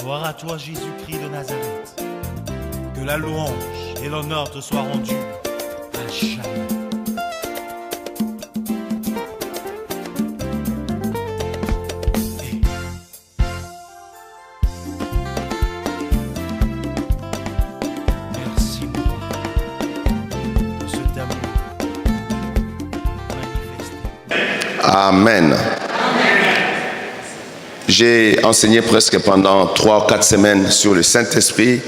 Gloire à toi, Jésus-Christ de Nazareth. Que la louange et l'honneur te soient rendus à jamais. Merci, mon roi, de cet amour manifesté. Amen. J'ai enseigné presque pendant 3 ou 4 semaines sur le Saint-Esprit.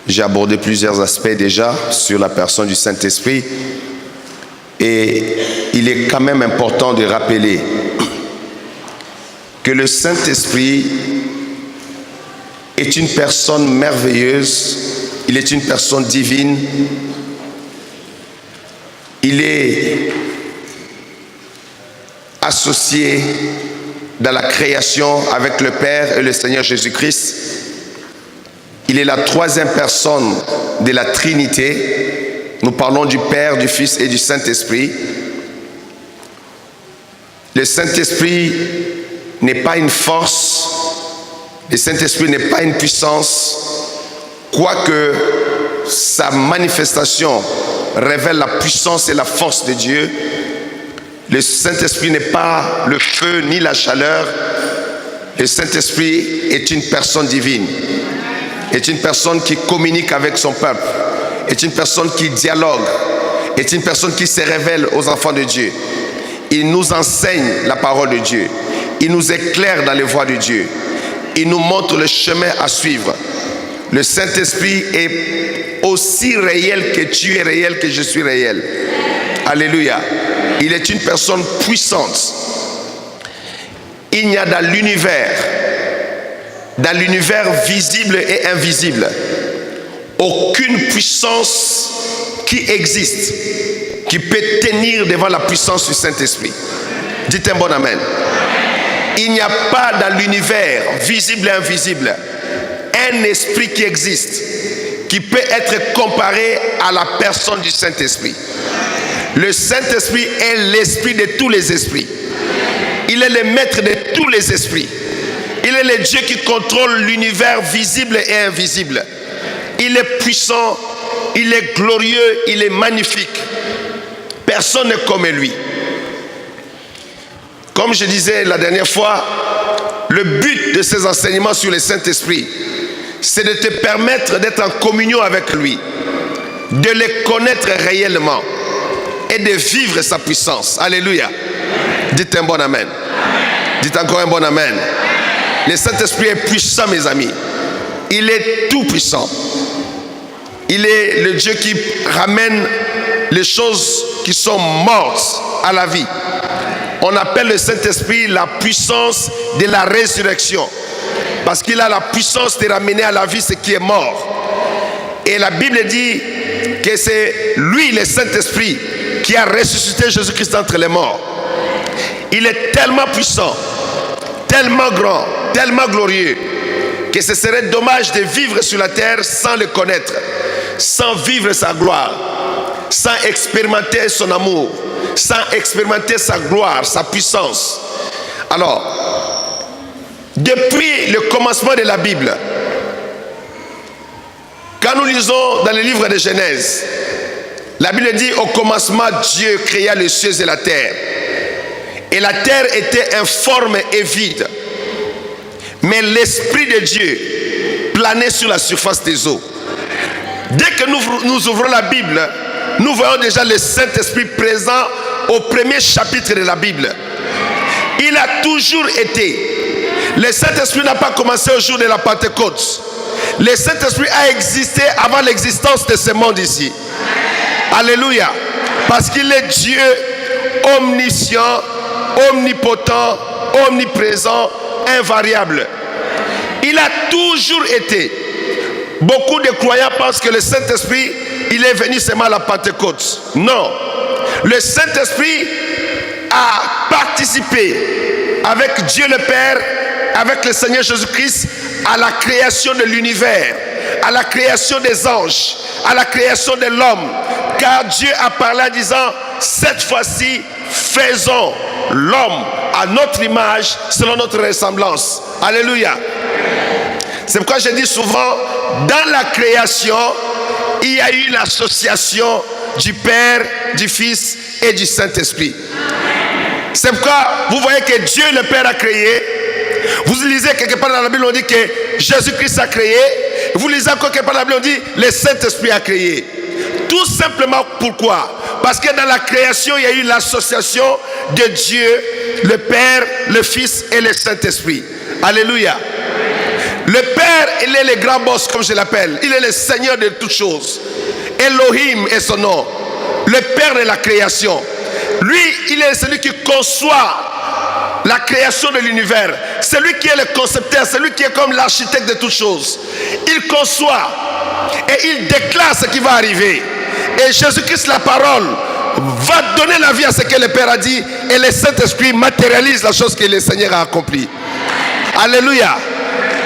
J'ai abordé plusieurs aspects déjà sur la personne du Saint-Esprit. Et il est quand même important de rappeler que le Saint-Esprit est une personne merveilleuse. Il est une personne divine. Il est associé dans la création avec le Père et le Seigneur Jésus-Christ. Il est la 3e personne de la Trinité. Nous parlons du Père, du Fils et du Saint-Esprit. Le Saint-Esprit n'est pas une force. Le Saint-Esprit n'est pas une puissance. Quoique sa manifestation révèle la puissance et la force de Dieu, le Saint-Esprit n'est pas le feu ni la chaleur. Le Saint-Esprit est une personne divine, est une personne qui communique avec son peuple, est une personne qui dialogue, est une personne qui se révèle aux enfants de Dieu. Il nous enseigne la parole de Dieu, il nous éclaire dans les voies de Dieu, il nous montre le chemin à suivre. Le Saint-Esprit est aussi réel que tu es réel, que je suis réel. Alléluia. Il est une personne puissante. Il n'y a dans l'univers visible et invisible, aucune puissance qui existe, qui peut tenir devant la puissance du Saint-Esprit. Dites un bon amen. Il n'y a pas dans l'univers visible et invisible un esprit qui existe, qui peut être comparé à la personne du Saint-Esprit. Le Saint-Esprit est l'esprit de tous les esprits. Il est le maître de tous les esprits. Il est le Dieu qui contrôle l'univers visible et invisible. Il est puissant, il est glorieux, il est magnifique. Personne n'est comme lui. Comme je disais la dernière fois, le but de ces enseignements sur le Saint-Esprit, c'est de te permettre d'être en communion avec lui, de le connaître réellement et de vivre sa puissance. Alléluia. Dites un bon amen. Dites encore un bon amen. Le Saint-Esprit est puissant, mes amis. Il est tout puissant. Il est le Dieu qui ramène les choses qui sont mortes à la vie. On appelle le Saint-Esprit la puissance de la résurrection, parce qu'il a la puissance de ramener à la vie ce qui est mort. Et la Bible dit que c'est lui, le Saint-Esprit, qui a ressuscité Jésus-Christ entre les morts. Il est tellement puissant, tellement grand, tellement glorieux, que ce serait dommage de vivre sur la terre sans le connaître, sans vivre sa gloire, sans expérimenter son amour, sans expérimenter sa gloire, sa puissance. Alors, depuis le commencement de la Bible, quand nous lisons dans le livre de Genèse, la Bible dit: au commencement, Dieu créa les cieux et la terre. Et la terre était informe et vide. Mais l'Esprit de Dieu planait sur la surface des eaux. Dès que nous ouvrons la Bible, nous voyons déjà le Saint-Esprit présent au premier chapitre de la Bible. Il a toujours été. Le Saint-Esprit n'a pas commencé au jour de la Pentecôte. Le Saint-Esprit a existé avant l'existence de ce monde ici. Alléluia. Parce qu'il est Dieu omniscient, omnipotent, omniprésent, invariable. Il a toujours été. Beaucoup de croyants pensent que le Saint-Esprit, il est venu seulement à la Pentecôte. Non. Le Saint-Esprit a participé avec Dieu le Père, avec le Seigneur Jésus-Christ, à la création de l'univers, à la création des anges, à la création de l'homme. Car Dieu a parlé en disant: cette fois-ci, faisons l'homme à notre image, selon notre ressemblance. Alléluia. C'est pourquoi je dis souvent, dans la création, il y a eu l'association du Père, du Fils et du Saint-Esprit. C'est pourquoi vous voyez que Dieu le Père a créé. Vous lisez quelque part dans la Bible, on dit que Jésus-Christ a créé. Vous lisez encore quelque part dans la Bible, on dit le Saint-Esprit a créé. Tout simplement pourquoi? Parce que dans la création, il y a eu l'association de Dieu, le Père, le Fils et le Saint-Esprit. Alléluia. Le Père, il est le grand boss, comme je l'appelle. Il est le Seigneur de toutes choses. Elohim est son nom. Le Père de la création. Lui, il est celui qui conçoit la création de l'univers. C'est lui qui est le concepteur, c'est lui qui est comme l'architecte de toutes choses. Il conçoit et il déclare ce qui va arriver. Et Jésus-Christ, la parole, va donner la vie à ce que le Père a dit. Et le Saint-Esprit matérialise la chose que le Seigneur a accomplie. Alléluia.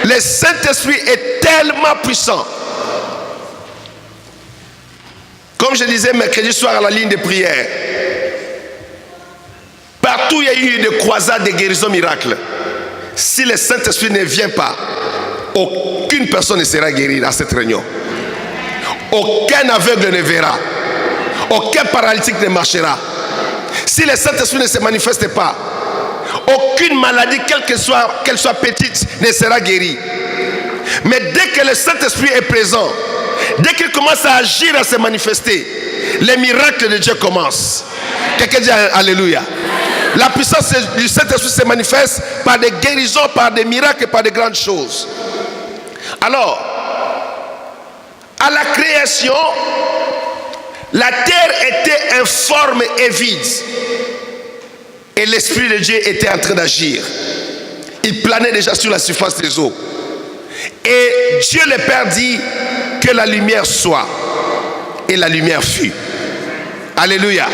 Le Saint-Esprit est tellement puissant. Comme je disais mercredi soir à la ligne de prière, partout il y a eu des croisades de guérison miracle. Si le Saint-Esprit ne vient pas, aucune personne ne sera guérie à cette réunion. Aucun aveugle ne verra. Aucun paralytique ne marchera. Si le Saint-Esprit ne se manifeste pas, aucune maladie, qu'elle soit petite, ne sera guérie. Mais dès que le Saint-Esprit est présent, dès qu'il commence à agir, à se manifester, les miracles de Dieu commencent. Quelqu'un dit Alléluia. La puissance du Saint-Esprit se manifeste par des guérisons, par des miracles, par des grandes choses. Alors, à la création, la terre était informe et vide. Et l'Esprit de Dieu était en train d'agir. Il planait déjà sur la surface des eaux. Et Dieu le Père dit que la lumière soit. Et la lumière fut. Alléluia.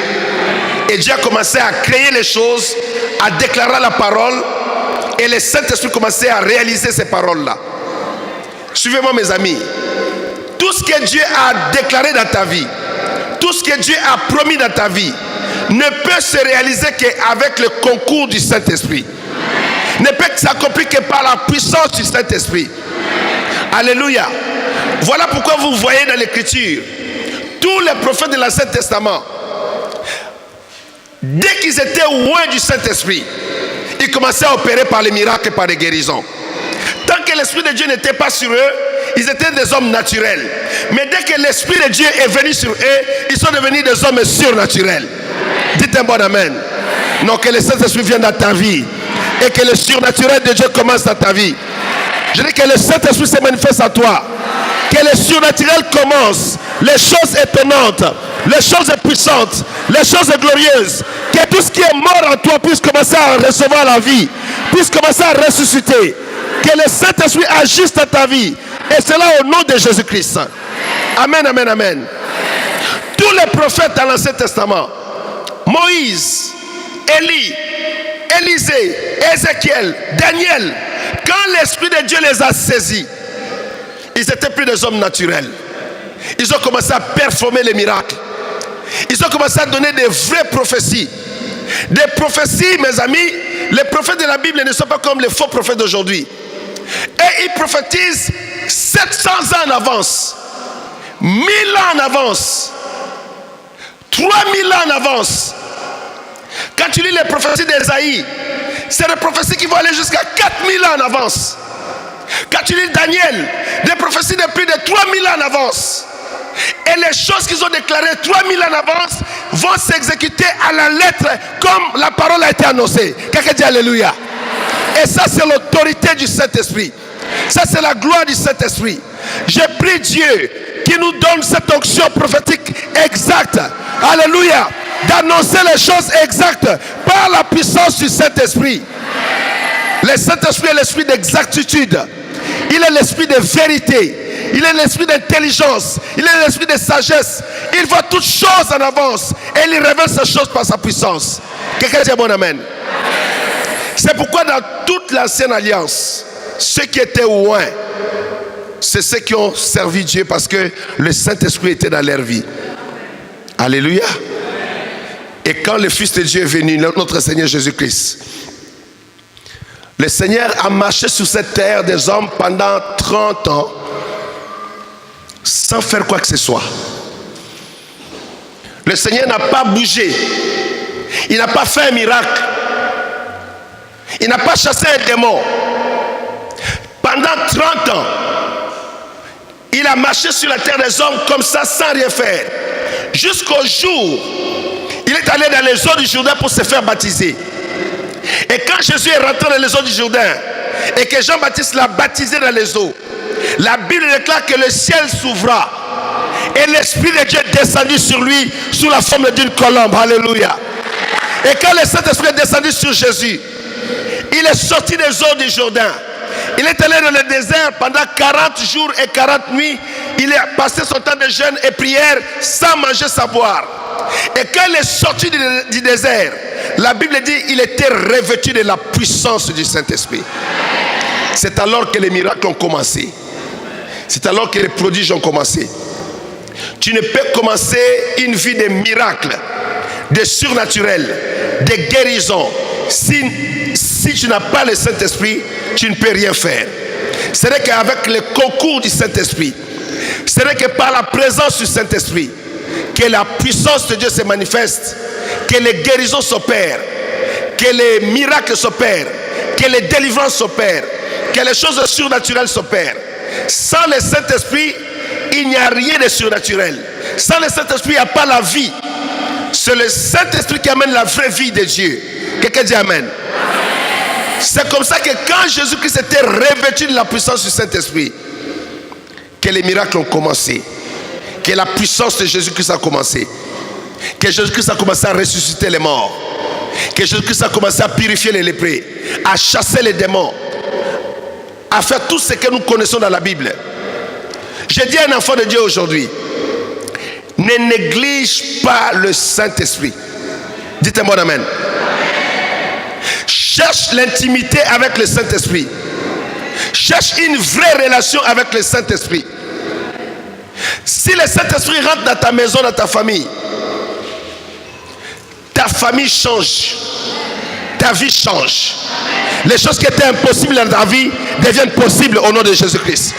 Et Dieu a commencé à créer les choses, à déclarer la parole. Et le Saint-Esprit commençait à réaliser ces paroles-là. Suivez-moi mes amis. Tout ce que Dieu a déclaré dans ta vie, tout ce que Dieu a promis dans ta vie, ne peut se réaliser qu'avec le concours du Saint-Esprit. Ne peut s'accomplir que par la puissance du Saint-Esprit. Alléluia. Voilà pourquoi vous voyez dans l'Écriture, tous les prophètes de l'Ancien Testament, dès qu'ils étaient loin du Saint-Esprit, ils commençaient à opérer par les miracles et par les guérisons. Tant que l'Esprit de Dieu n'était pas sur eux, ils étaient des hommes naturels. Mais dès que l'Esprit de Dieu est venu sur eux, ils sont devenus des hommes surnaturels. Dites un bon amen. Non, que le Saint-Esprit vienne dans ta vie et que le surnaturel de Dieu commence dans ta vie. Je dis que le Saint-Esprit se manifeste à toi. Que le surnaturel commence. Les choses étonnantes, les choses puissantes, les choses glorieuses. Que tout ce qui est mort en toi puisse commencer à recevoir la vie, puisse commencer à ressusciter. Que le Saint-Esprit agisse dans ta vie. Et cela au nom de Jésus-Christ. Amen, amen, amen. Tous les prophètes dans l'Ancien Testament, Moïse, Élie, Élisée, Ézéchiel, Daniel, quand l'Esprit de Dieu les a saisis, ils n'étaient plus des hommes naturels. Ils ont commencé à performer les miracles. Ils ont commencé à donner des vraies prophéties. Des prophéties, mes amis, les prophètes de la Bible ne sont pas comme les faux prophètes d'aujourd'hui. Et ils prophétisent 700 ans en avance, 1000 ans en avance, 3000 ans en avance. Quand tu lis les prophéties d'Ésaïe, c'est des prophéties qui vont aller jusqu'à 4000 ans en avance. Quand tu lis Daniel, des prophéties de plus de 3000 ans en avance. Et les choses qu'ils ont déclarées 3000 ans en avance vont s'exécuter à la lettre comme la parole a été annoncée. Quelqu'un dit Alléluia. Et ça, c'est l'autorité du Saint-Esprit. Ça, c'est la gloire du Saint-Esprit. Je prie Dieu qui nous donne cette onction prophétique exacte. Alléluia. D'annoncer les choses exactes par la puissance du Saint-Esprit. Le Saint-Esprit est l'esprit d'exactitude. Il est l'esprit de vérité. Il est l'esprit d'intelligence. Il est l'esprit de sagesse. Il voit toutes choses en avance. Et il révèle ces choses par sa puissance. Quelqu'un dit bon amen. C'est pourquoi dans toute l'ancienne alliance, ceux qui étaient loin, c'est ceux qui ont servi Dieu parce que le Saint-Esprit était dans leur vie. Alléluia. Et quand le Fils de Dieu est venu, notre Seigneur Jésus-Christ, Le Seigneur a marché sur cette terre des hommes pendant 30 ans sans faire quoi que ce soit. Le Seigneur n'a pas bougé. Il n'a pas fait un miracle. Il n'a pas chassé un démon. Pendant 30 ans, il a marché sur la terre des hommes comme ça sans rien faire. Jusqu'au jour, il est allé dans les eaux du Jourdain pour se faire baptiser. Et quand Jésus est rentré dans les eaux du Jourdain et que Jean-Baptiste l'a baptisé dans les eaux, la Bible déclare que le ciel s'ouvra et l'Esprit de Dieu est descendu sur lui sous la forme d'une colombe. Alléluia. Et quand le Saint-Esprit est descendu sur Jésus, il est sorti des eaux du Jourdain. Il est allé dans le désert pendant 40 jours et 40 nuits. Il a passé son temps de jeûne et prière sans manger, sans boire. Et quand il est sorti du désert, la Bible dit qu'il était revêtu de la puissance du Saint-Esprit. C'est alors que les miracles ont commencé. C'est alors que les prodiges ont commencé. Tu ne peux commencer une vie de miracles, de surnaturel, de guérison. Si tu n'as pas le Saint-Esprit, tu ne peux rien faire. C'est vrai qu'avec le concours du Saint-Esprit, c'est vrai que par la présence du Saint-Esprit, que la puissance de Dieu se manifeste, que les guérisons s'opèrent, que les miracles s'opèrent, que les délivrances s'opèrent, que les choses surnaturelles s'opèrent. Sans le Saint-Esprit, il n'y a rien de surnaturel. Sans le Saint-Esprit, il n'y a pas la vie. C'est le Saint-Esprit qui amène la vraie vie de Dieu. Quelqu'un dit Amen. C'est comme ça que quand Jésus-Christ était revêtu de la puissance du Saint-Esprit, que les miracles ont commencé, que la puissance de Jésus-Christ a commencé, que Jésus-Christ a commencé à ressusciter les morts, que Jésus-Christ a commencé à purifier les lépreux, à chasser les démons, à faire tout ce que nous connaissons dans la Bible. Je dis à un enfant de Dieu aujourd'hui, ne néglige pas le Saint-Esprit. Dites-moi Amen. Cherche l'intimité avec le Saint-Esprit. Cherche une vraie relation avec le Saint-Esprit. Si le Saint-Esprit rentre dans ta maison, dans ta famille change. Ta vie change. Les choses qui étaient impossibles dans ta vie deviennent possibles au nom de Jésus-Christ.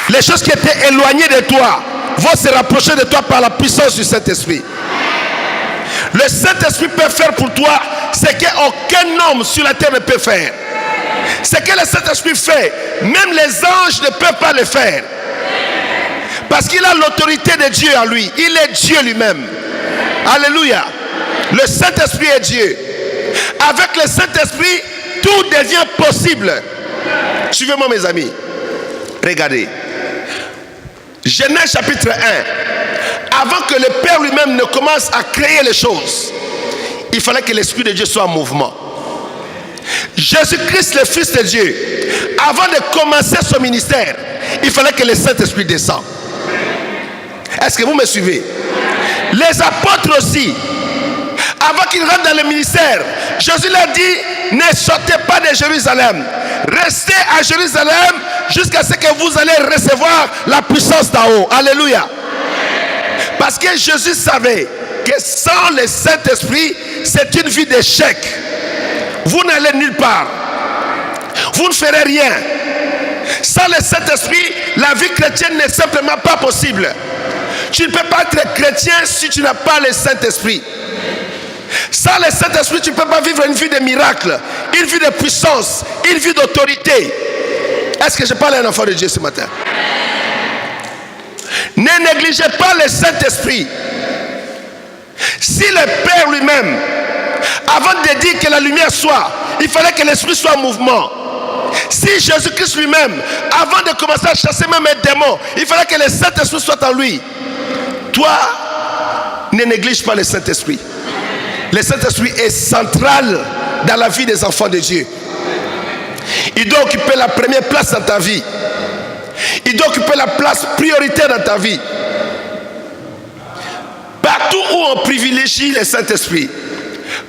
Les choses qui étaient éloignées de toi vont se rapprocher de toi par la puissance du Saint-Esprit. Le Saint-Esprit peut faire pour toi ce qu'aucun homme sur la terre ne peut faire. Ce que le Saint-Esprit fait, même les anges ne peuvent pas le faire. Parce qu'il a l'autorité de Dieu en lui. Il est Dieu lui-même. Alléluia. Le Saint-Esprit est Dieu. Avec le Saint-Esprit, tout devient possible. Suivez-moi mes amis. Regardez. Genèse chapitre 1. Avant que le Père lui-même ne commence à créer les choses, il fallait que l'Esprit de Dieu soit en mouvement. Jésus-Christ, le Fils de Dieu, avant de commencer son ministère, il fallait que le Saint-Esprit descende. Est-ce que vous me suivez? Les apôtres aussi, avant qu'ils rentrent dans le ministère, Jésus leur dit, ne sortez pas de Jérusalem. Restez à Jérusalem jusqu'à ce que vous allez recevoir la puissance d'en haut. Alléluia. Parce que Jésus savait que sans le Saint-Esprit, c'est une vie d'échec. Vous n'allez nulle part. Vous ne ferez rien. Sans le Saint-Esprit, la vie chrétienne n'est simplement pas possible. Tu ne peux pas être chrétien si tu n'as pas le Saint-Esprit. Sans le Saint-Esprit, tu ne peux pas vivre une vie de miracle, une vie de puissance, une vie d'autorité. Est-ce que je parle à un enfant de Dieu ce matin? Ne négligez pas le Saint-Esprit. Si le Père lui-même, avant de dire que la lumière soit, il fallait que l'Esprit soit en mouvement. Si Jésus-Christ lui-même, avant de commencer à chasser même un démon, il fallait que le Saint-Esprit soit en lui. Toi, ne néglige pas le Saint-Esprit. Le Saint-Esprit est central dans la vie des enfants de Dieu. Il doit occuper la première place dans ta vie. Il doit occuper la place prioritaire dans ta vie. Partout où on privilégie le Saint-Esprit,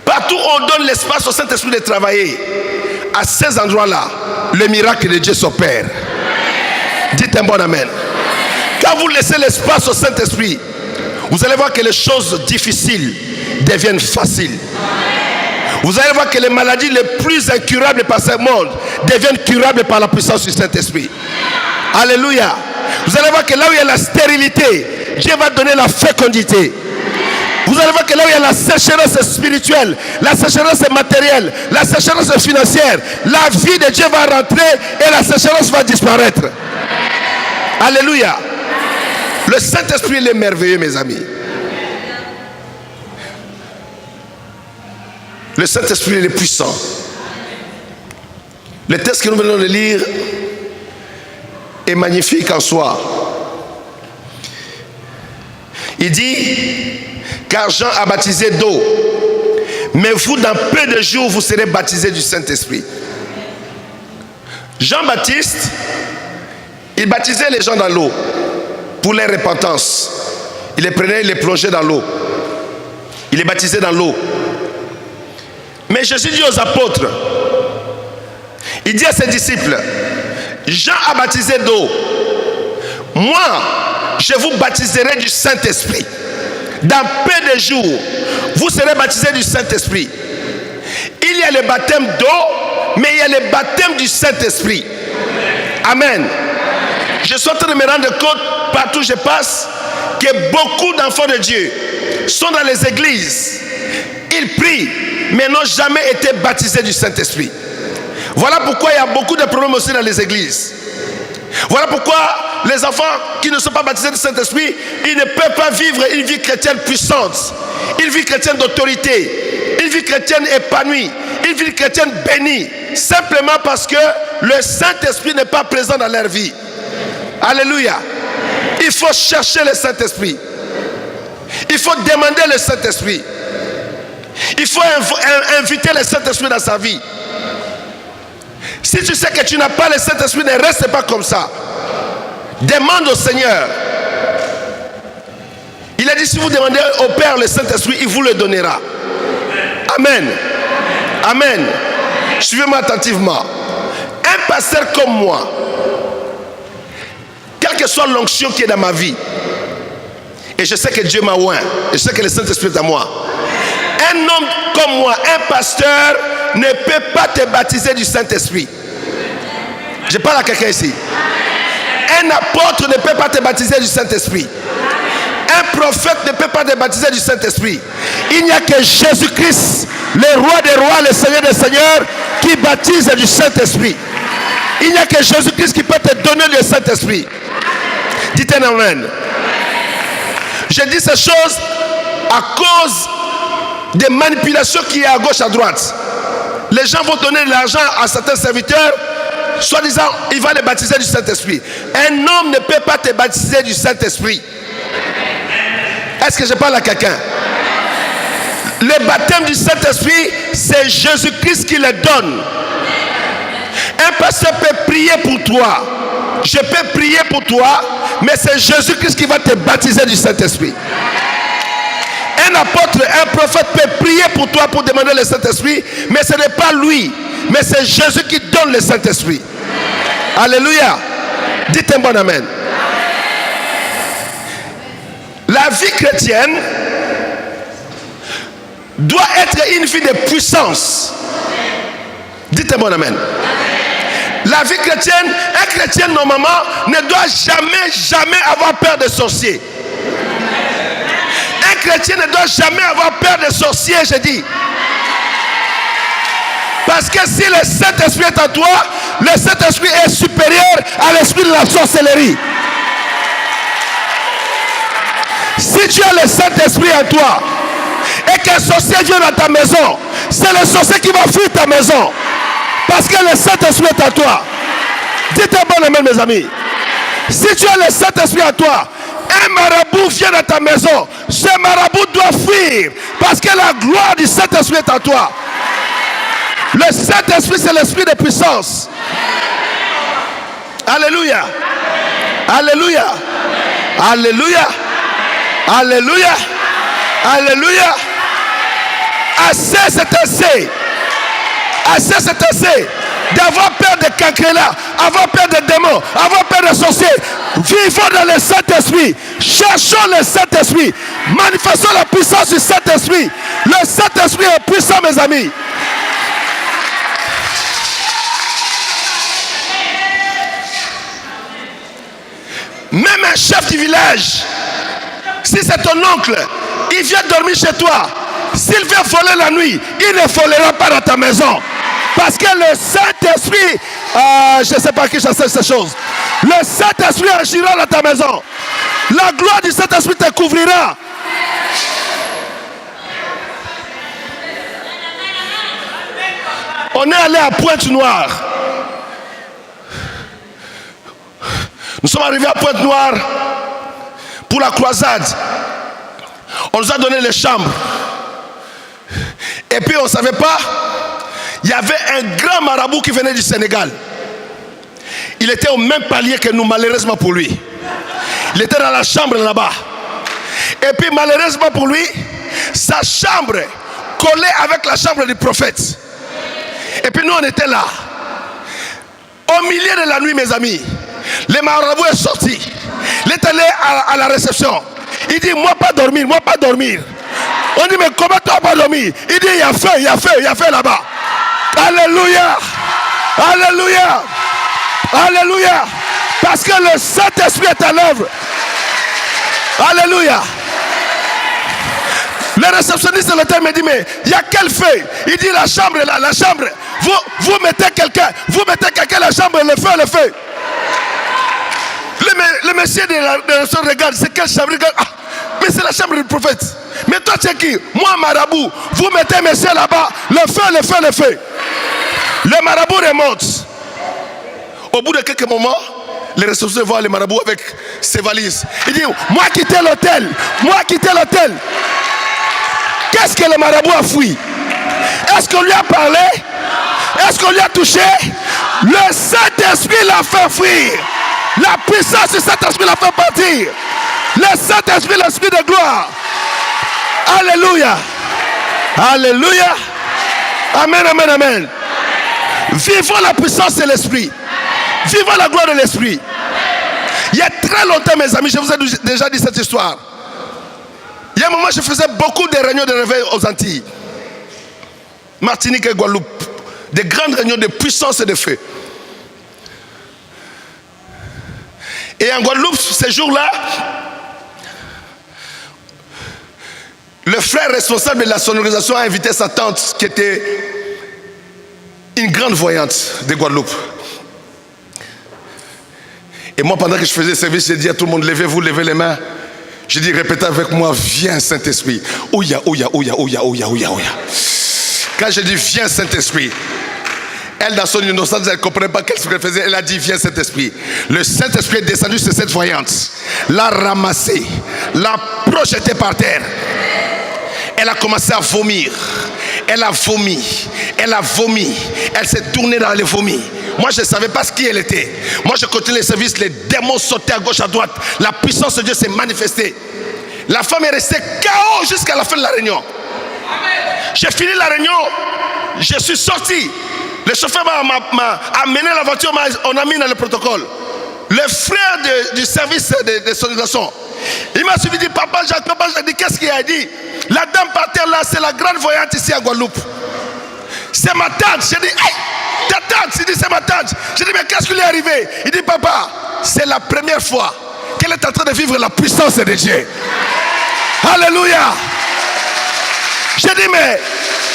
partout où on donne l'espace au Saint-Esprit de travailler, à ces endroits-là, le miracle de Dieu s'opère. Dites un bon amen. Quand vous laissez l'espace au Saint-Esprit, vous allez voir que les choses difficiles deviennent faciles. Vous allez voir que les maladies les plus incurables par ce monde deviennent curables par la puissance du Saint-Esprit. Alléluia. Vous allez voir que là où il y a la stérilité, Dieu va donner la fécondité. Vous allez voir que là où il y a la sécheresse spirituelle, la sécheresse matérielle, la sécheresse financière, la vie de Dieu va rentrer et la sécheresse va disparaître. Alléluia. Le Saint-Esprit, il est merveilleux, mes amis. Le Saint-Esprit, il est puissant. Le texte que nous venons de lire est magnifique en soi. Il dit, car Jean a baptisé d'eau, mais vous, dans peu de jours, vous serez baptisés du Saint-Esprit. Jean-Baptiste, il baptisait les gens dans l'eau pour leur repentance. Il les prenait, il les plongeait dans l'eau. Il les baptisait dans l'eau. Mais Jésus dit aux apôtres, il dit à ses disciples, Jean a baptisé d'eau. Moi, je vous baptiserai du Saint-Esprit. Dans peu de jours, vous serez baptisés du Saint-Esprit. Il y a le baptême d'eau, mais il y a le baptême du Saint-Esprit. Amen. Je suis en train de me rendre compte, partout où je passe, que beaucoup d'enfants de Dieu sont dans les églises. Ils prient, mais n'ont jamais été baptisés du Saint-Esprit. Voilà pourquoi il y a beaucoup de problèmes aussi dans les églises. Voilà pourquoi les enfants qui ne sont pas baptisés du Saint-Esprit, ils ne peuvent pas vivre une vie chrétienne puissante, une vie chrétienne d'autorité, une vie chrétienne épanouie, une vie chrétienne bénie, simplement parce que le Saint-Esprit n'est pas présent dans leur vie. Alléluia. Il faut chercher le Saint-Esprit. Il faut demander le Saint-Esprit. Il faut inviter le Saint-Esprit dans sa vie. Si tu sais que tu n'as pas le Saint-Esprit, ne reste pas comme ça. Demande au Seigneur. Il a dit, si vous demandez au Père le Saint-Esprit, il vous le donnera. Amen. Amen. Suivez-moi attentivement. Un pasteur comme moi, quelle que soit l'onction qui est dans ma vie, et je sais que Dieu m'a oint, et je sais que le Saint-Esprit est à moi. Un homme comme moi, un pasteur, ne peut pas te baptiser du Saint-Esprit. Je parle à quelqu'un ici. Un apôtre ne peut pas te baptiser du Saint-Esprit. Un prophète ne peut pas te baptiser du Saint-Esprit. Il n'y a que Jésus-Christ, le roi des rois, le Seigneur des seigneurs, qui baptise du Saint-Esprit. Il n'y a que Jésus-Christ qui peut te donner le Saint-Esprit. Dites un amen. Je dis ces choses à cause des manipulations qui est à gauche, à droite. Les gens vont donner de l'argent à certains serviteurs, soi-disant, il va les baptiser du Saint-Esprit. Un homme ne peut pas te baptiser du Saint-Esprit. Est-ce que je parle à quelqu'un? Le baptême du Saint-Esprit, c'est Jésus-Christ qui le donne. Un pasteur peut prier pour toi. Je peux prier pour toi, mais c'est Jésus-Christ qui va te baptiser du Saint-Esprit. Un apôtre, un prophète peut prier pour toi pour demander le Saint-Esprit, mais ce n'est pas lui, mais c'est Jésus qui donne le Saint-Esprit. Alléluia. Dites un bon amen. La vie chrétienne doit être une vie de puissance. Dites un bon amen. La vie chrétienne, un chrétien normalement ne doit jamais avoir peur de sorciers. Un chrétien ne doit jamais avoir peur de sorciers, je dis. Parce que si le Saint-Esprit est en toi, le Saint-Esprit est supérieur à l'esprit de la sorcellerie. Si tu as le Saint-Esprit en toi et qu'un sorcier vient dans ta maison, c'est le sorcier qui va fuir ta maison. Parce que le Saint-Esprit est en toi. Dites un bon amen, mes amis. Si tu as le Saint-Esprit en toi, un marabout vient dans ta maison, ce marabout doit fuir. Parce que la gloire du Saint-Esprit est en toi. Le Saint-Esprit, c'est l'esprit de puissance. Alléluia. Alléluia. Alléluia. Alléluia. Alléluia. Assez, c'est assez. Assez, c'est assez d'avoir peur de cancrela, avoir peur de démons, avoir peur de sorciers. Vivons dans le Saint-Esprit. Cherchons le Saint-Esprit. Manifestons la puissance du Saint-Esprit. Le Saint-Esprit est puissant, mes amis. chef du village, si c'est ton oncle, il vient dormir chez toi, s'il vient voler la nuit, il ne volera pas dans ta maison. Parce que le Saint-Esprit, je ne sais pas qui j'enseigne ces choses. Le Saint-Esprit agira dans ta maison. La gloire du Saint-Esprit te couvrira. On est allé à Pointe-Noire. Nous sommes arrivés à Pointe-Noire pour la croisade. On nous a donné les chambres. Et puis on ne savait pas, il y avait un grand marabout qui venait du Sénégal. Il était au même palier que nous, malheureusement pour lui. Il était dans la chambre là-bas. Et puis malheureusement pour lui, sa chambre collait avec la chambre du prophète. Et puis nous on était là. Au milieu de la nuit, mes amis, le marabout est sorti. Il est allé à la réception. Il dit, moi pas dormir, moi pas dormir. On dit, mais comment tu vas pas dormir? Il dit, il y a feu, il y a feu, il y a feu là-bas. Alléluia. Alléluia. Alléluia. Parce que le Saint-Esprit est à l'œuvre. Alléluia. Le réceptionniste de l'hôtel me dit, mais il y a quel feu? Il dit, la chambre est là, la chambre. Vous mettez quelqu'un dans la chambre, le feu, le feu. Le monsieur de la regarde, c'est quelle chambre? Ah, mais c'est la chambre du prophète. Mais toi tu es qui? Moi marabout. Vous mettez monsieur là-bas, le feu, le feu, le feu. Le marabout remonte. Au bout de quelques moments, les ressources voient le marabout avec ses valises. Il dit, moi quitter l'hôtel, moi quitter l'hôtel. Qu'est-ce que le marabout a fui? Est-ce qu'on lui a parlé? Est-ce qu'on lui a touché? Le Saint-Esprit l'a fait fuir. La puissance du Saint-Esprit l'a fait partir. Le Saint-Esprit, l'Esprit de gloire. Alléluia. Alléluia. Amen, amen, amen. Vivons la puissance de l'Esprit. Vivons la gloire de l'Esprit. Il y a très longtemps, mes amis, je vous ai déjà dit cette histoire. Il y a un moment, je faisais beaucoup de réunions de réveil aux Antilles. Martinique et Guadeloupe. Des grandes réunions de puissance et de feu. Et en Guadeloupe, ces jours-là, le frère responsable de la sonorisation a invité sa tante, qui était une grande voyante de Guadeloupe. Et moi, pendant que je faisais service, j'ai dit à tout le monde, levez-vous, levez les mains. J'ai dit, répétez avec moi, viens Saint-Esprit. Ouya, ouya, ouya, ouya, ouya, ouya, ouya. Quand j'ai dit, viens Saint-Esprit, elle, dans son innocence, elle ne comprenait pas qu'est-ce qu'elle faisait. Elle a dit, viens Saint-Esprit. Le Saint-Esprit est descendu sur cette voyante, l'a ramassée, l'a projetée par terre. Elle a commencé à vomir. Elle a vomi. Elle a vomi. Elle s'est tournée dans les vomis. Moi, je ne savais pas ce qui elle était. Moi, je continuais les services. Les démons sautaient à gauche, à droite. La puissance de Dieu s'est manifestée. La femme est restée KO jusqu'à la fin de la réunion. J'ai fini la réunion. Je suis sorti. Le chauffeur m'a amené la voiture. On a mis dans le protocole. Le frère du service de sonorisation, il m'a suivi, dit, papa, j'ai dit, qu'est-ce qu'il a dit? La dame par terre là, c'est la grande voyante ici à Guadeloupe. C'est ma tante. J'ai dit, hey, ta tante? Il dit, c'est ma tante. J'ai dit, mais qu'est-ce qui lui est arrivé? Il dit, papa, c'est la première fois qu'elle est en train de vivre la puissance de Dieu. Alléluia. J'ai dit, mais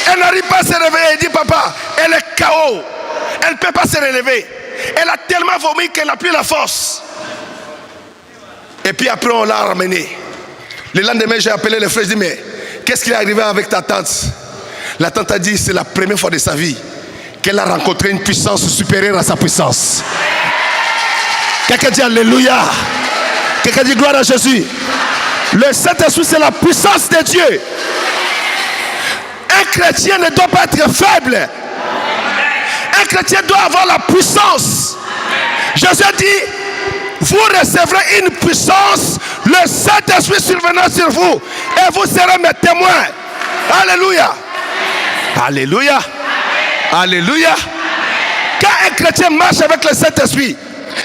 elle n'arrive pas à se réveiller. Il dit, papa, elle est KO. Elle ne peut pas se relever. Elle a tellement vomi qu'elle n'a plus la force. Et puis après, on l'a ramenée. Le lendemain, j'ai appelé le frère. Je dis, mais qu'est-ce qui est arrivé avec ta tante? La tante a dit, c'est la première fois de sa vie qu'elle a rencontré une puissance supérieure à sa puissance. Quelqu'un dit Alléluia. Quelqu'un dit gloire à Jésus. Le Saint-Esprit, c'est la puissance de Dieu. Un chrétien ne doit pas être faible. Un chrétien doit avoir la puissance. Jésus dit, vous recevrez une puissance, le Saint-Esprit survenant sur vous, et vous serez mes témoins. Alléluia. Alléluia. Alléluia. Quand un chrétien marche avec le Saint-Esprit,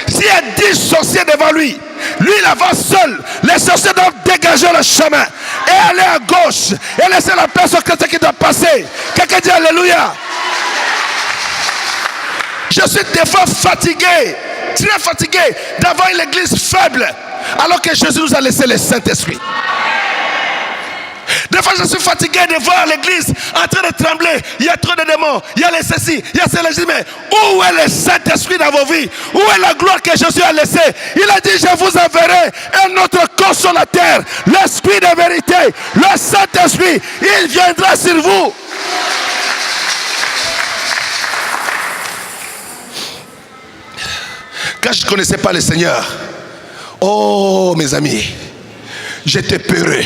s'il y a 10 sorciers devant lui, lui il avance seul. Les sorciers doivent dégager le chemin et aller à gauche et laisser la place au chrétien qui doit passer. Quelqu'un dit Alléluia. Je suis des fois fatigué, très fatigué d'avoir une église faible. Alors que Jésus nous a laissé le Saint-Esprit. Des fois, je suis fatigué de voir l'église en train de trembler. Il y a trop de démons. Il y a les ceci, il y a cela. Je dis, mais où est le Saint-Esprit dans vos vies? Où est la gloire que Jésus a laissée? Il a dit, je vous enverrai un autre consolateur, l'Esprit de vérité, le Saint-Esprit. Il viendra sur vous. Quand je ne connaissais pas le Seigneur, oh mes amis, j'étais peureux.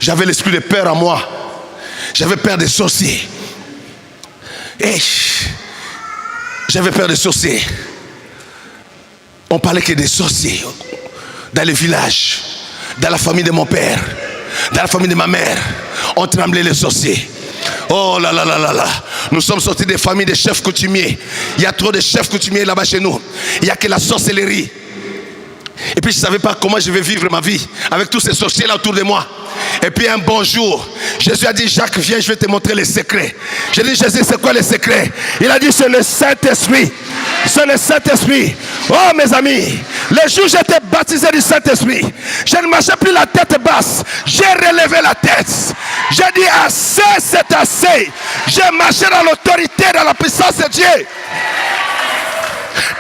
J'avais l'esprit de peur en moi. J'avais peur des sorciers. Et j'avais peur des sorciers. On parlait que des sorciers dans les villages, dans la famille de mon père, dans la famille de ma mère. On tremblait les sorciers. Oh là là là là là. Nous sommes sortis des familles de chefs coutumiers. Il y a trop de chefs coutumiers là-bas chez nous. Il n'y a que la sorcellerie. Et puis je ne savais pas comment je vais vivre ma vie avec tous ces sorciers là autour de moi. Et puis un bon jour, Jésus a dit, Jacques, viens, je vais te montrer les secrets. J'ai dit, Jésus, c'est quoi les secrets? Il a dit, c'est le Saint-Esprit. C'est le Saint-Esprit. Oh mes amis, le jour où j'étais baptisé du Saint-Esprit, je ne marchais plus la tête basse. J'ai relevé la tête. J'ai dit, assez, c'est assez. J'ai marché dans l'autorité, dans la puissance de Dieu.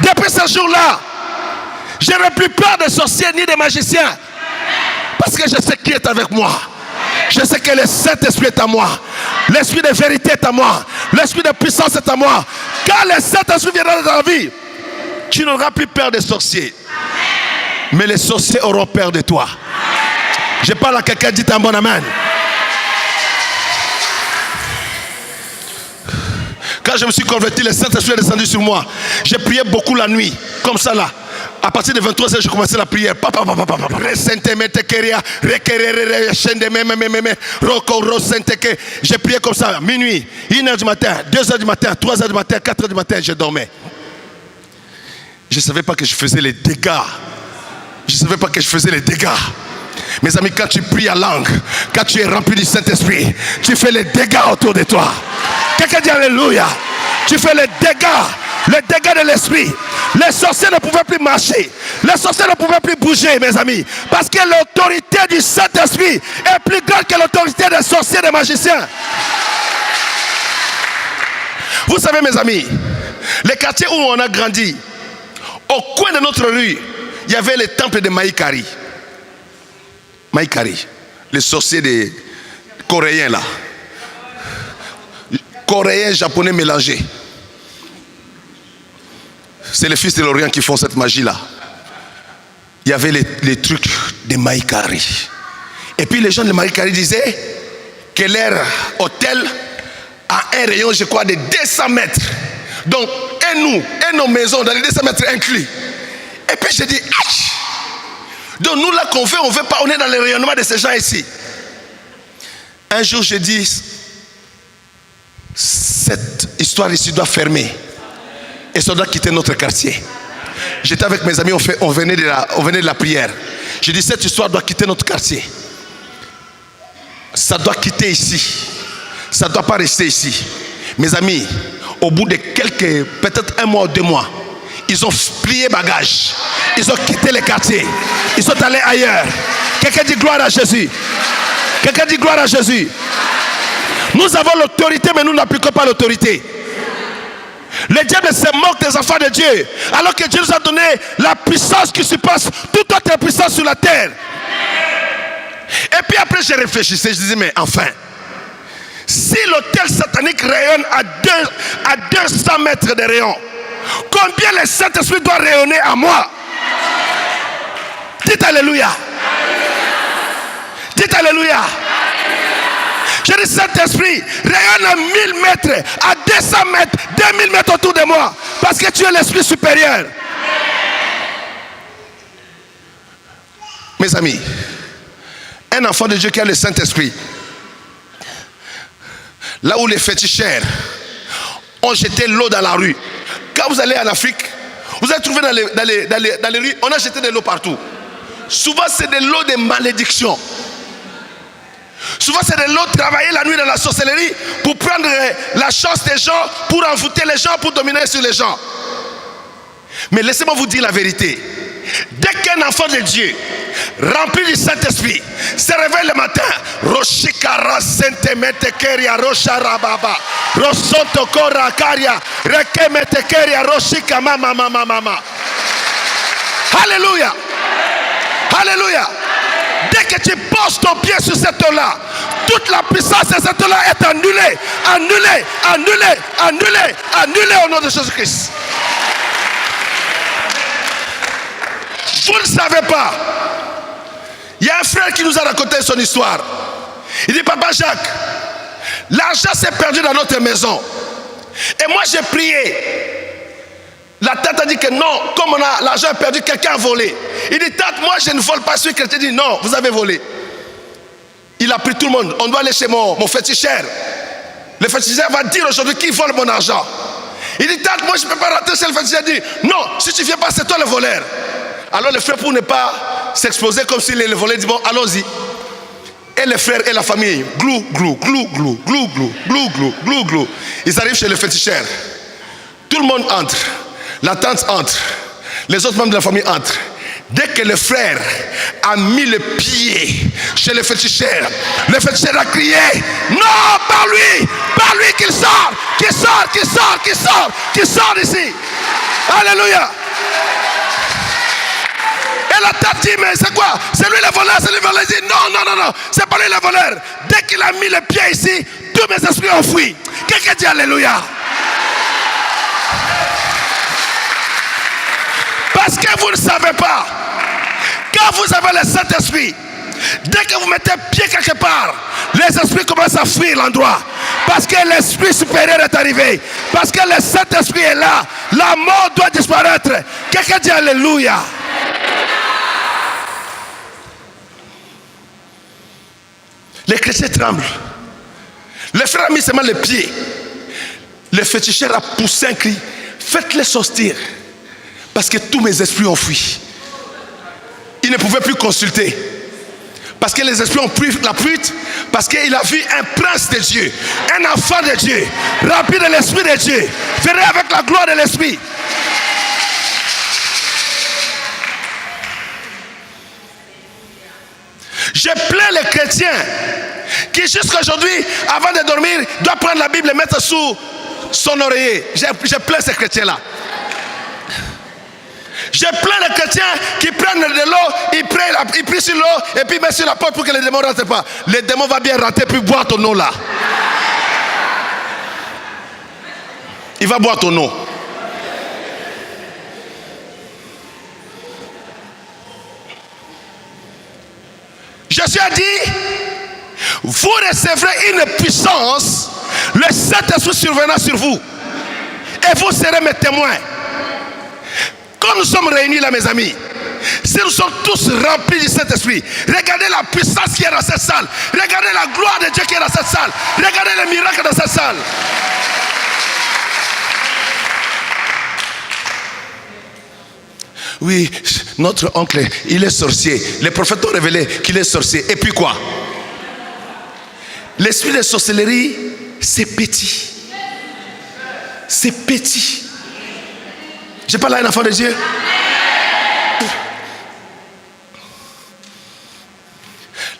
Depuis ce jour-là, je n'ai plus peur de sorciers ni de magiciens. Parce que je sais qui est avec moi. Je sais que le Saint-Esprit est à moi. L'Esprit de vérité est à moi. L'Esprit de puissance est à moi. Quand le Saint-Esprit viendra dans ta vie, tu n'auras plus peur des sorciers. Mais les sorciers auront peur de toi. Je parle à quelqu'un, dites un bon amen. Quand je me suis converti, le Saint-Esprit est descendu sur moi. J'ai prié beaucoup la nuit, comme ça là. À partir de 23h, je commençais la prière. J'ai prié comme ça, minuit, 1h du matin, 2h du matin, 3h du matin, 4h du matin, je dormais. Je ne savais pas que je faisais les dégâts. Je ne savais pas que je faisais les dégâts. Mes amis, quand tu pries en langue, quand tu es rempli du Saint-Esprit, tu fais les dégâts autour de toi. Quelqu'un dit Alléluia. Tu fais les dégâts de l'esprit. Les sorciers ne pouvaient plus marcher. Les sorciers ne pouvaient plus bouger, mes amis. Parce que l'autorité du Saint-Esprit est plus grande que l'autorité des sorciers et des magiciens. Vous savez, mes amis, les quartiers où on a grandi, au coin de notre rue, il y avait le temple de Maïkari. Maïkari, les sorciers des Coréens là. Coréens, Japonais mélangés. C'est les fils de l'Orient qui font cette magie-là. Il y avait les trucs de Maïkari. Et puis les gens de Maïkari disaient que leur hôtel a un rayon, je crois, de 200 mètres. Donc, et nos maisons dans les 200 mètres inclus. Et puis j'ai dit, aïe! Donc nous là qu'on fait, on ne veut pas, on est dans le rayonnement de ces gens ici. Un jour j'ai dit, cette histoire ici doit fermer. Et ça doit quitter notre quartier. J'étais avec mes amis, on venait de la prière. J'ai dit, cette histoire doit quitter notre quartier. Ça doit quitter ici. Ça ne doit pas rester ici. Mes amis, au bout de peut-être 1 mois ou 2 mois, ils ont plié bagage. Ils ont quitté les quartiers. Ils sont allés ailleurs. Quelqu'un dit gloire à Jésus. Quelqu'un dit gloire à Jésus. Nous avons l'autorité, mais nous n'appliquons pas l'autorité. Le diable se moque des enfants de Dieu, alors que Dieu nous a donné la puissance qui surpasse toute autre puissance sur la terre. Et puis après je réfléchissais, je disais, mais enfin, si l'autel satanique rayonne à 200 mètres de rayon, combien le Saint-Esprit doit rayonner à moi? Dites Alléluia. Dites Alléluia. Je dis, Saint-Esprit, rayonne à 1000 mètres, à 200 mètres, 2000 mètres autour de moi. Parce que tu es l'Esprit supérieur. Mes amis, un enfant de Dieu qui a le Saint-Esprit, là où les féticheurs ont jeté l'eau dans la rue. Quand vous allez en Afrique, vous allez trouver dans les rues, on a jeté de l'eau partout. Souvent c'est de l'eau de malédiction. Souvent c'est de l'eau travaillée la nuit dans la sorcellerie pour prendre la chance des gens, pour envoûter les gens, pour dominer sur les gens. Mais laissez-moi vous dire la vérité. Dès qu'un enfant de Dieu, rempli du Saint-Esprit, se réveille le matin, Roshikara Sentemetekeria Rosharababa, Rosotokora Karia, Rekemetekeria Roshika Mama Mama Mama. Alléluia. Alléluia. Dès que tu poses ton pied sur cette eau-là, toute la puissance de cette eau-là est annulée, annulée, annulée, annulée, annulée au nom de Jésus-Christ. Vous ne savez pas. Il y a un frère qui nous a raconté son histoire. Il dit, Papa Jacques, l'argent s'est perdu dans notre maison. Et moi j'ai prié. La tante a dit que non, comme on a l'argent perdu, quelqu'un a volé. Il dit, tante, moi je ne vole pas. Celui qui dit, non, vous avez volé. Il a pris tout le monde. On doit aller chez mon féticheur. Le féticheur va dire aujourd'hui qui vole mon argent. Il dit, tante, moi je ne peux pas rentrer chez le féticheur. Il dit, non, si tu ne viens pas, c'est toi le voleur. Alors le frère, pour ne pas s'exposer comme s'il est le voleur, dit, bon, allons-y. Et les frères et la famille, glou, glou, glou, glou, glou, glou, glou, glou, glou, glou. Ils arrivent chez le féticheur. Tout le monde entre. La tante entre. Les autres membres de la famille entrent. Dès que le frère a mis le pied chez le féticheur a crié, non, par lui qu'il sort, qu'il sort, qu'il sort, qu'il sort, qu'il sort d'ici. Alléluia. Et la tante dit, mais c'est quoi? C'est lui le voleur, c'est lui le voleur. Il dit, non, c'est pas lui le voleur. Dès qu'il a mis le pied ici, tous mes esprits ont fui. Quelqu'un dit alléluia. Parce que vous ne savez pas, quand vous avez le Saint-Esprit, dès que vous mettez pied quelque part, les esprits commencent à fuir l'endroit. Parce que l'esprit supérieur est arrivé. Parce que le Saint-Esprit est là. La mort doit disparaître. Quelqu'un dit alléluia. Les chrétiens tremblent. Le frère a mis seulement le pied. Le féticheur a poussé un cri. Faites-les sortir. Parce que tous mes esprits ont fui. Il ne pouvait plus consulter. Parce que les esprits ont pris la fuite. Parce qu'il a vu un prince de Dieu. Un enfant de Dieu. Rempli de l'esprit de Dieu. Venez avec la gloire de l'esprit. Je plains les chrétiens qui jusqu'à aujourd'hui, avant de dormir, doivent prendre la Bible et mettre sous son oreiller. Je plains ces chrétiens-là. Je plains les chrétiens qui prennent de l'eau, ils prient sur l'eau et puis mettent sur la porte pour que les démons ne rentrent pas. Les démons vont bien rentrer puis boire ton eau là. Il va boire ton eau. Jésus a dit, vous recevrez une puissance, le Saint-Esprit surviendra sur vous et vous serez mes témoins. Quand nous sommes réunis là, mes amis, si nous sommes tous remplis du Saint-Esprit, regardez la puissance qui est dans cette salle, regardez la gloire de Dieu qui est dans cette salle, regardez les miracles dans cette salle. Oui, notre oncle, il est sorcier. Les prophètes ont révélé qu'il est sorcier. Et puis quoi? L'esprit de sorcellerie, c'est petit. C'est petit. Je parle à un enfant de Dieu.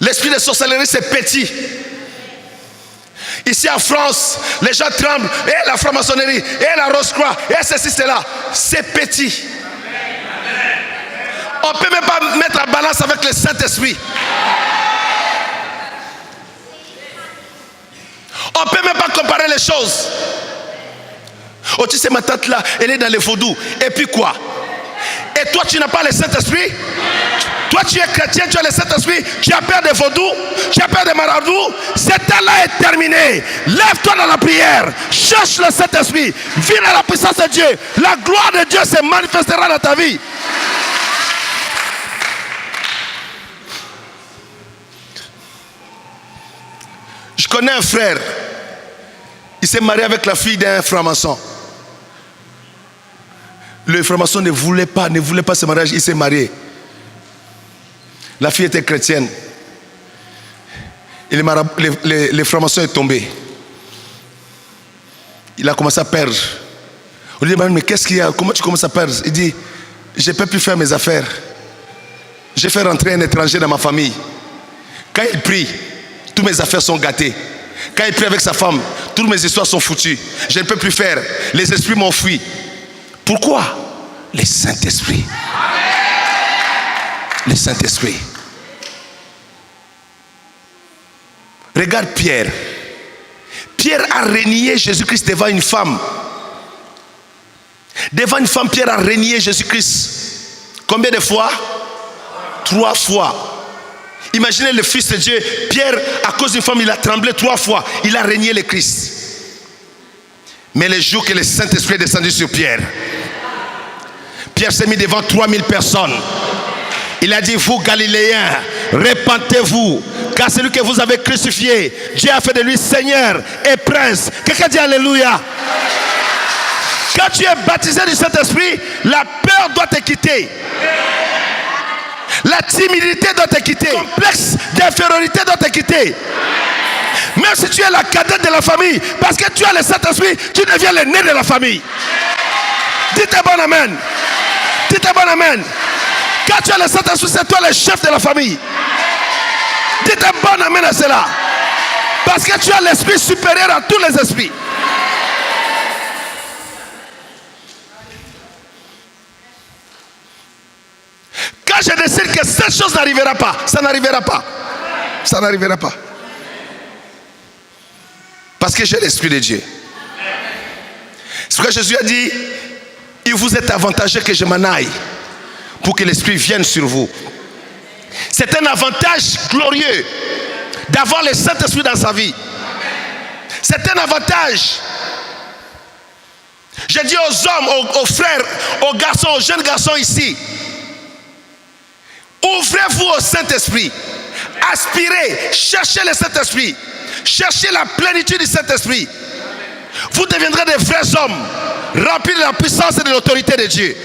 L'esprit de sorcellerie, c'est petit. Ici en France, les gens tremblent. Et la franc-maçonnerie, et la Rose-Croix, et ceci, cela. C'est petit. On ne peut même pas mettre en balance avec le Saint-Esprit. On ne peut même pas comparer les choses. Oh, tu sais, ma tante là, elle est dans les vaudous. Et puis quoi? Et toi, tu n'as pas le Saint-Esprit? Toi, tu es chrétien, tu as le Saint-Esprit. Tu as peur des vaudous, tu as peur des marabouts. Cet temps-là est terminé. Lève-toi dans la prière. Cherche le Saint-Esprit. Viens à la puissance de Dieu. La gloire de Dieu se manifestera dans ta vie. Je connais un frère. Il s'est marié avec la fille d'un franc-maçon. Le franc-maçon ne voulait pas ce mariage. Il s'est marié. La fille était chrétienne. Et le franc-maçon est tombé. Il a commencé à perdre. On lui dit, mais qu'est-ce qu'il y a? Comment tu commences à perdre? Il dit, je ne peux plus faire mes affaires. J'ai fait rentrer un étranger dans ma famille. Quand il prie, toutes mes affaires sont gâtées. Quand il prie avec sa femme, toutes mes histoires sont foutues. Je ne peux plus faire. Les esprits m'ont fui. Pourquoi? Le Saint-Esprit. Le Saint-Esprit. Regarde Pierre. Pierre a renié Jésus-Christ devant une femme. Devant une femme, Pierre a renié Jésus-Christ. Combien de fois? 3 fois. Imaginez le Fils de Dieu. Pierre, à cause d'une femme, il a tremblé 3 fois. Il a renié le Christ. Mais le jour que le Saint-Esprit est descendu sur Pierre, Pierre s'est mis devant 3000 personnes. Il a dit, vous Galiléens, repentez-vous, car celui que vous avez crucifié, Dieu a fait de lui Seigneur et Prince. Quelqu'un dit Alléluia. Quand tu es baptisé du Saint-Esprit, la peur doit te quitter. La timidité doit te quitter. Le complexe d'infériorité doit te quitter. Même si tu es la cadette de la famille, parce que tu as le Saint-Esprit, tu deviens l'aîné de la famille. Dites un bon amen. Dites un bon amen. Quand tu as le Saint-Esprit, c'est toi le chef de la famille. Dites un bon amen à cela. Parce que tu as l'esprit supérieur à tous les esprits. Quand je décide que cette chose n'arrivera pas, ça n'arrivera pas. Ça n'arrivera pas. Parce que j'ai l'Esprit de Dieu. C'est pourquoi Jésus a dit, il vous est avantageux que je m'en aille pour que l'Esprit vienne sur vous. C'est un avantage glorieux d'avoir le Saint-Esprit dans sa vie. C'est un avantage. Je dis aux hommes, aux frères, aux garçons, aux jeunes garçons ici, ouvrez-vous au Saint-Esprit. Aspirez, cherchez le Saint-Esprit. Cherchez la plénitude du Saint-Esprit. Vous deviendrez des vrais hommes, remplis de la puissance et de l'autorité de Dieu.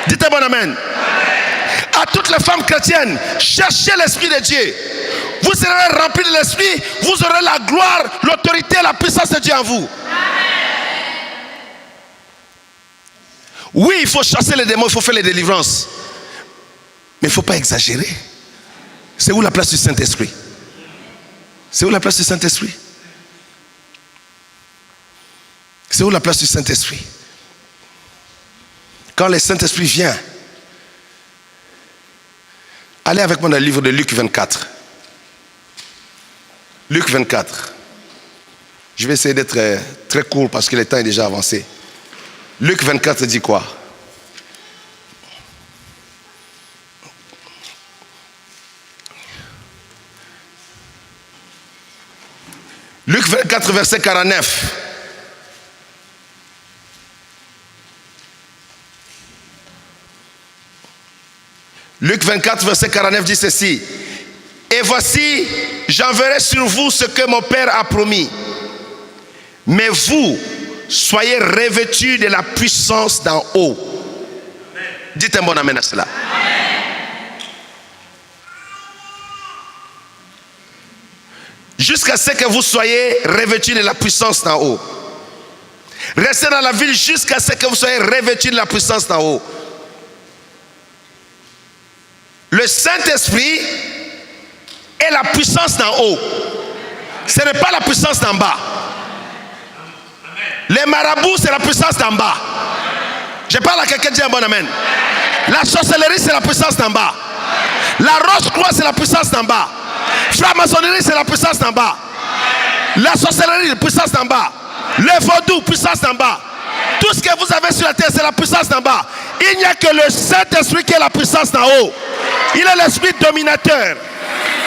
Dites un bon amen. À toutes les femmes chrétiennes, cherchez l'Esprit de Dieu. Vous serez remplis de l'Esprit, vous aurez la gloire, l'autorité et la puissance de Dieu en vous. Oui, il faut chasser les démons, il faut faire les délivrances. Mais il ne faut pas exagérer. C'est où la place du Saint-Esprit? C'est où la place du Saint-Esprit? C'est où la place du Saint-Esprit? Quand le Saint-Esprit vient, allez avec moi dans le livre de Luc 24. Luc 24. Je vais essayer d'être très court parce que le temps est déjà avancé. Luc 24 dit quoi? Luc 24, verset 49. Luc 24, verset 49 dit ceci. Et voici, j'enverrai sur vous ce que mon Père a promis. Mais vous, soyez revêtus de la puissance d'en haut. Dites un bon amen à cela. Amen. Jusqu'à ce que vous soyez revêtus de la puissance d'en haut. Restez dans la ville jusqu'à ce que vous soyez revêtus de la puissance d'en haut. Le Saint-Esprit est la puissance d'en haut. Ce n'est pas la puissance d'en bas. Les marabouts, c'est la puissance d'en bas. Je parle à quelqu'un qui dit un bon amen. La sorcellerie, c'est la puissance d'en bas. La roche-croix, c'est la puissance d'en bas. Franc-maçonnerie, c'est la puissance d'en bas. La sorcellerie, la puissance d'en bas. Le vaudou, puissance d'en bas. Tout ce que vous avez sur la terre, c'est la puissance d'en bas. Il n'y a que le Saint-Esprit qui est la puissance d'en haut. Il est l'esprit dominateur.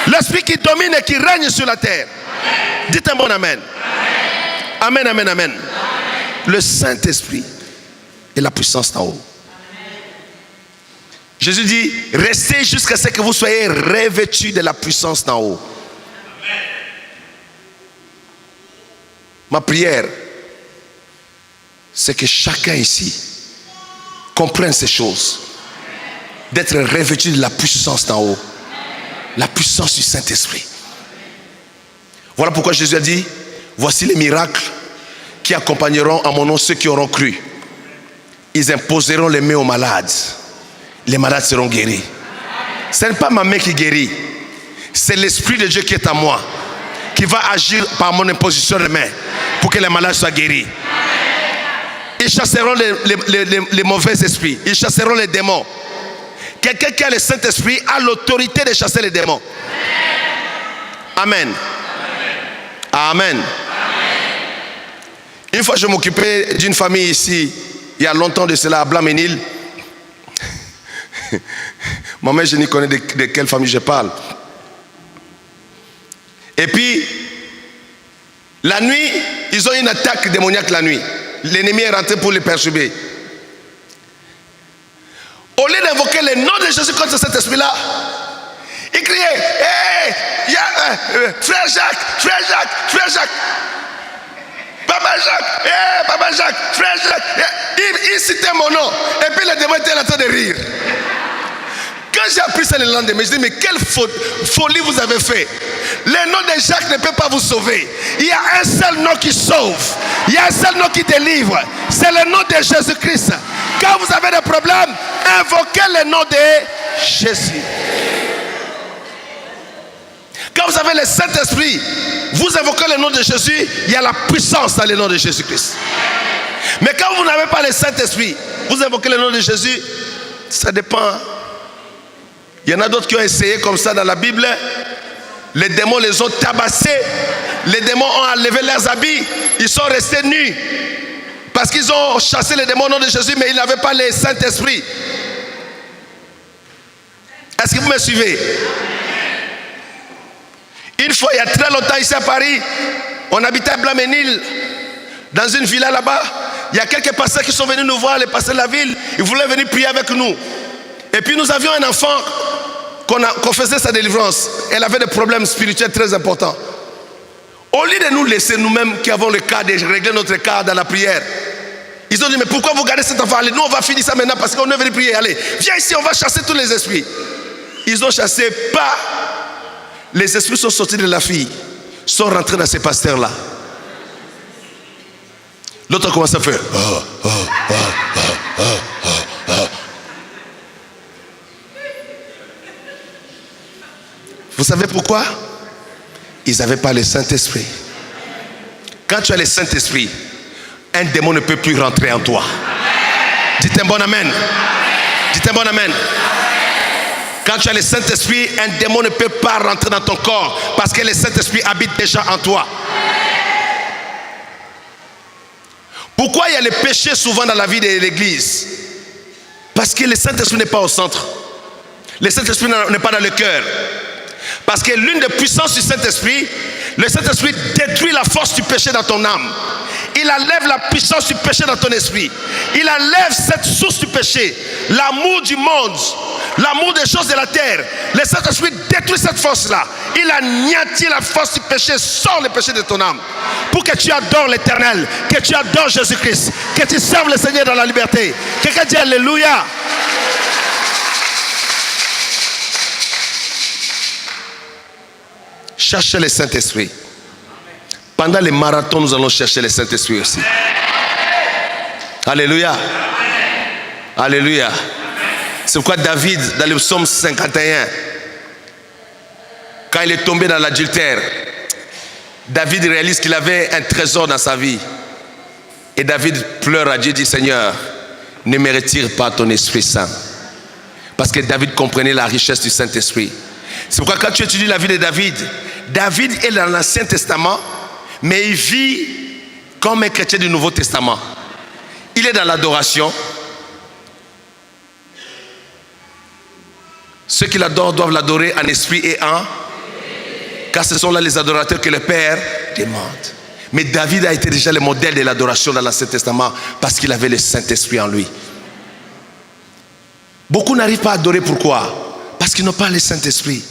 L'esprit qui domine et qui règne sur la terre. Dites un bon amen. Amen, amen, amen. Le Saint-Esprit est la puissance d'en haut. Jésus dit, restez jusqu'à ce que vous soyez revêtus de la puissance d'en haut. Ma prière, c'est que chacun ici comprenne ces choses. D'être revêtu de la puissance d'en haut. La puissance du Saint-Esprit. Voilà pourquoi Jésus a dit, voici les miracles qui accompagneront en mon nom ceux qui auront cru. Ils imposeront les mains aux malades les malades seront guéris. Ce n'est pas ma main qui guérit. C'est l'Esprit de Dieu qui est en moi, qui va agir par mon imposition de main pour que les malades soient guéris. Ils chasseront les mauvais esprits. Ils chasseront les démons. Quelqu'un qui a le Saint-Esprit a l'autorité de chasser les démons. Amen. Amen. Une fois, je m'occupais d'une famille ici, il y a longtemps de cela, à Blanc-Ménil. Moi-même, je n'y connais de quelle famille je parle. Et puis, la nuit, ils ont eu une attaque démoniaque la nuit. L'ennemi est rentré pour les perturber. Au lieu d'invoquer le nom de Jésus contre cet esprit-là, il criait, hey, frère Jacques, frère Jacques, frère Jacques. Papa Jacques, hey, Papa Jacques, frère Jacques. Il citait mon nom. Et puis le démon était en train de rire. Quand j'ai appris ça le lendemain, je dis, mais quelle folie vous avez fait. Le nom de Jacques ne peut pas vous sauver. Il y a un seul nom qui sauve. Il y a un seul nom qui délivre. C'est le nom de Jésus-Christ. Quand vous avez des problèmes, invoquez le nom de Jésus. Quand vous avez le Saint-Esprit, vous invoquez le nom de Jésus, il y a la puissance dans le nom de Jésus-Christ. Mais quand vous n'avez pas le Saint-Esprit, vous invoquez le nom de Jésus, ça dépend. Il y en a d'autres qui ont essayé comme ça dans la Bible. Les démons les ont tabassés. Les démons ont enlevé leurs habits. Ils sont restés nus. Parce qu'ils ont chassé les démons au nom de Jésus, mais ils n'avaient pas le Saint-Esprit. Est-ce que vous me suivez? Une fois, il y a très longtemps, ici à Paris, on habitait à Blanc-Ménil, dans une villa là-bas. Il y a quelques pasteurs qui sont venus nous voir, les pasteurs de la ville. Ils voulaient venir prier avec nous. Et puis nous avions un enfant qu'on faisait sa délivrance. Elle avait des problèmes spirituels très importants. Au lieu de nous laisser nous-mêmes qui avons le cas de régler notre cas dans la prière, ils ont dit, mais pourquoi vous gardez cet enfant? Allez, nous on va finir ça maintenant parce qu'on est venu prier. Allez, viens ici, on va chasser tous les esprits. Ils ont chassé pas. Les esprits sont sortis de la fille, sont rentrés dans ces pasteurs-là. L'autre a commencé à faire. Vous savez pourquoi? Ils n'avaient pas le Saint-Esprit. Quand tu as le Saint-Esprit, un démon ne peut plus rentrer en toi. Dites un bon amen. Dites un bon amen. Quand tu as le Saint-Esprit, un démon ne peut pas rentrer dans ton corps parce que le Saint-Esprit habite déjà en toi. Pourquoi il y a le péché souvent dans la vie de l'église? Parce que le Saint-Esprit n'est pas au centre. Le Saint-Esprit n'est pas dans le cœur. Parce que l'une des puissances du Saint-Esprit, le Saint-Esprit détruit la force du péché dans ton âme. Il enlève la puissance du péché dans ton esprit. Il enlève cette source du péché, l'amour du monde, l'amour des choses de la terre. Le Saint-Esprit détruit cette force-là. Il anéantit la force du péché, sort le péché de ton âme. Pour que tu adores l'Éternel, que tu adores Jésus-Christ, que tu serves le Seigneur dans la liberté. Quelqu'un dit Alléluia. Cherchez le Saint-Esprit. Pendant les marathons, nous allons chercher le Saint-Esprit aussi. Alléluia. Alléluia. C'est pourquoi David, dans le psaume 51, quand il est tombé dans l'adultère, David réalise qu'il avait un trésor dans sa vie. Et David pleure à Dieu, dit, Seigneur, ne me retire pas ton Esprit Saint. Parce que David comprenait la richesse du Saint-Esprit. C'est pourquoi quand tu étudies la vie de David, David est dans l'Ancien Testament, mais il vit comme un chrétien du Nouveau Testament. Il est dans l'adoration. Ceux qui l'adorent doivent l'adorer en esprit et en... Car ce sont là les adorateurs que le Père demande. Mais David a été déjà le modèle de l'adoration dans l'Ancien Testament parce qu'il avait le Saint-Esprit en lui. Beaucoup n'arrivent pas à adorer. Pourquoi? Parce qu'ils n'ont pas le Saint-Esprit.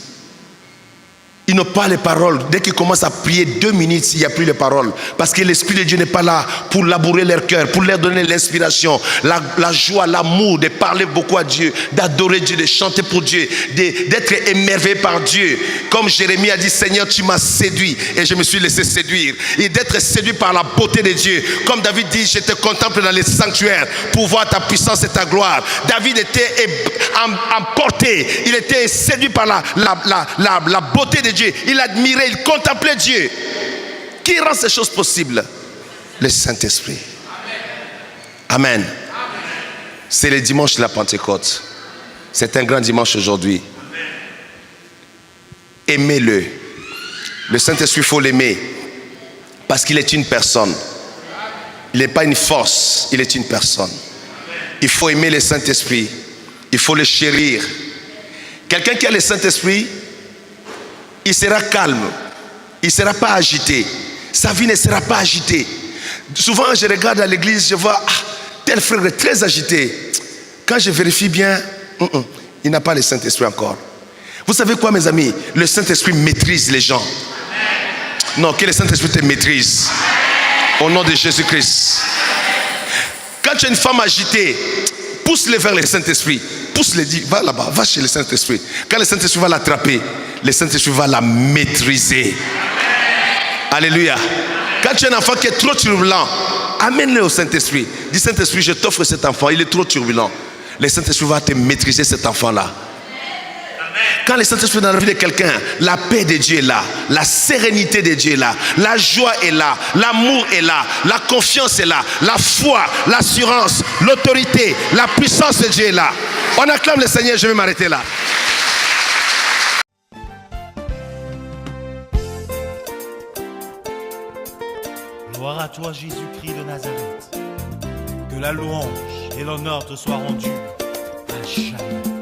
Ils n'ont pas les paroles. Dès qu'ils commencent à prier 2 minutes, il n'y a plus les paroles. Parce que l'Esprit de Dieu n'est pas là pour labourer leur cœur, pour leur donner l'inspiration, la joie, l'amour, de parler beaucoup à Dieu, d'adorer Dieu, de chanter pour Dieu, d'être émerveillé par Dieu. Comme Jérémie a dit, Seigneur, tu m'as séduit et je me suis laissé séduire. Et d'être séduit par la beauté de Dieu. Comme David dit, je te contemple dans les sanctuaires pour voir ta puissance et ta gloire. David était emporté, il était séduit par la beauté de Dieu. Il admirait, il contemplait Dieu. Qui rend ces choses possibles? Le Saint-Esprit. Amen. C'est le dimanche de la Pentecôte. C'est un grand dimanche aujourd'hui. Aimez-le. Le Saint-Esprit, il faut l'aimer. Parce qu'il est une personne. Il n'est pas une force, il est une personne. Il faut aimer le Saint-Esprit. Il faut le chérir. Quelqu'un qui a le Saint-Esprit, il sera calme, il ne sera pas agité, sa vie ne sera pas agitée. Souvent je regarde à l'église, je vois tel frère est très agité. Quand je vérifie bien, il n'a pas le Saint-Esprit encore. Vous savez quoi mes amis? Le Saint-Esprit maîtrise les gens. Non, que le Saint-Esprit te maîtrise. Au nom de Jésus-Christ. Quand tu es une femme agitée, pousse-le vers le Saint-Esprit. Pousse-le, dis, va là-bas, va chez le Saint-Esprit. Quand le Saint-Esprit va l'attraper, le Saint-Esprit va la maîtriser. Alléluia. Quand tu es un enfant qui est trop turbulent, amène-le au Saint-Esprit. Dis, Saint-Esprit, je t'offre cet enfant, il est trop turbulent. Le Saint-Esprit va te maîtriser cet enfant-là. Quand le Saint-Esprit est dans la vie de quelqu'un, la paix de Dieu est là, la sérénité de Dieu est là, la joie est là, l'amour est là, la confiance est là, la foi, l'assurance, l'autorité, la puissance de Dieu est là. On acclame le Seigneur, je vais m'arrêter là. Gloire à toi, Jésus-Christ de Nazareth. Que la louange et l'honneur te soient rendus à jamais.